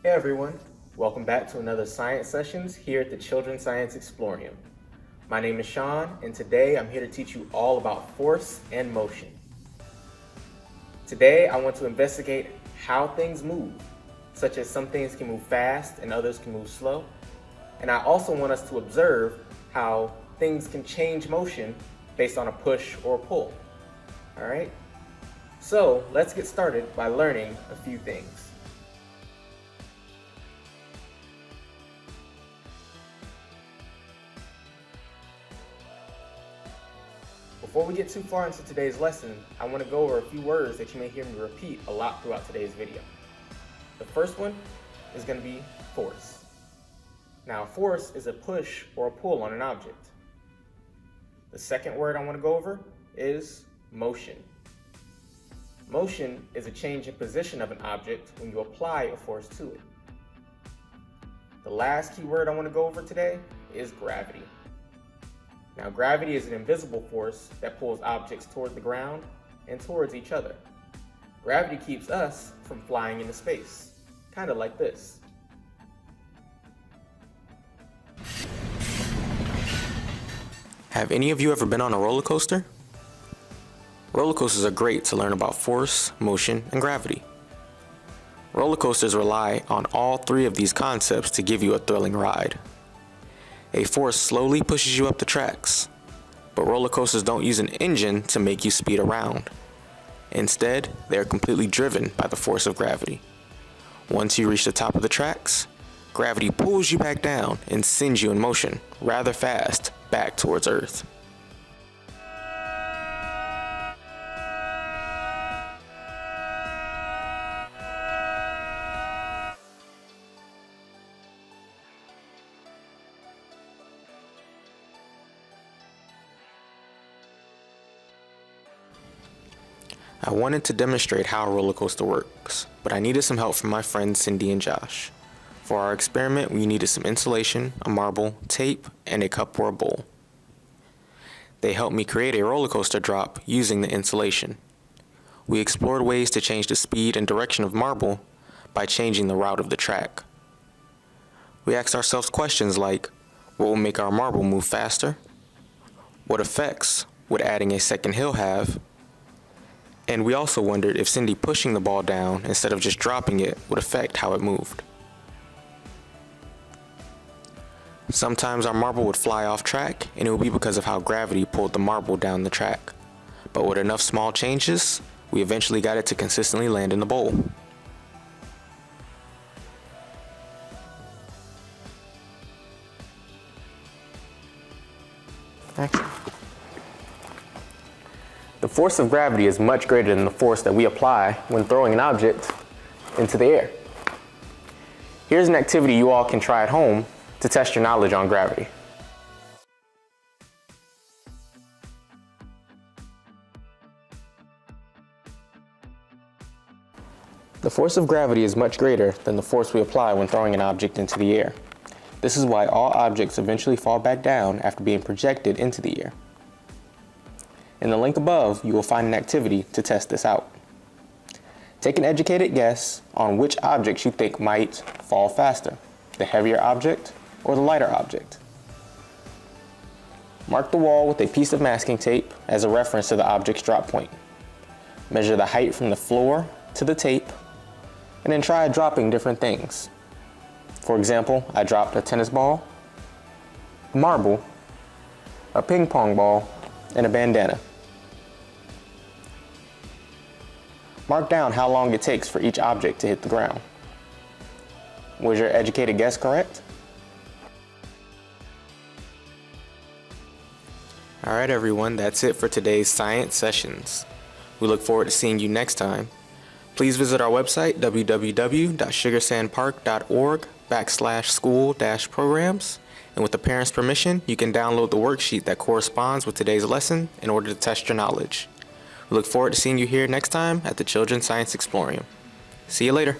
Hey everyone, welcome back to another science sessions here at the Children's Science Explorium. My name is Sean, and today I'm here to teach you all about force and motion. Today I want to investigate how things move, such as some things can move fast and others can move slow. And I also want us to observe how things can change motion based on a push or a pull. All right? So let's get started by learning a few things. Before we get too far into today's lesson, I want to go over a few words that you may hear me repeat a lot throughout today's video. The first one is going to be force. Now, force is a push or a pull on an object. The second word I want to go over is motion. Motion is a change in position of an object when you apply a force to it. The last key word I want to go over today is gravity. Now, gravity is an invisible force that pulls objects toward the ground and towards each other. Gravity keeps us from flying into space, kind of like this. Have any of you ever been on a roller coaster? Roller coasters are great to learn about force, motion, and gravity. Roller coasters rely on all three of these concepts to give you a thrilling ride. A force slowly pushes you up the tracks, but roller coasters don't use an engine to make you speed around. Instead, they are completely driven by the force of gravity. Once you reach the top of the tracks, gravity pulls you back down and sends you in motion rather fast back towards Earth. I wanted to demonstrate how a roller coaster works, but I needed some help from my friends Cindy and Josh. For our experiment, we needed some insulation, a marble, tape, and a cup or a bowl. They helped me create a roller coaster drop using the insulation. We explored ways to change the speed and direction of marble by changing the route of the track. We asked ourselves questions like, what will make our marble move faster? What effects would adding a second hill have? And we also wondered if Cindy pushing the ball down instead of just dropping it would affect how it moved. Sometimes our marble would fly off track, and it would be because of how gravity pulled the marble down the track. But with enough small changes, we eventually got it to consistently land in the bowl. The force of gravity is much greater than the force that we apply when throwing an object into the air. Here's an activity you all can try at home to test your knowledge on gravity. The force of gravity is much greater than the force we apply when throwing an object into the air. This is why all objects eventually fall back down after being projected into the air. In the link above, you will find an activity to test this out. Take an educated guess on which objects you think might fall faster, the heavier object or the lighter object. Mark the wall with a piece of masking tape as a reference to the object's drop point. Measure the height from the floor to the tape, and then try dropping different things. For example, I dropped a tennis ball, a marble, a ping pong ball, and a bandana. Mark down how long it takes for each object to hit the ground. Was your educated guess correct? Alright everyone, that's it for today's science sessions. We look forward to seeing you next time. Please visit our website www.sugarsandpark.org/school-programs, and with the parents' permission, you can download the worksheet that corresponds with today's lesson in order to test your knowledge. We look forward to seeing you here next time at the Children's Science Explorium. See you later.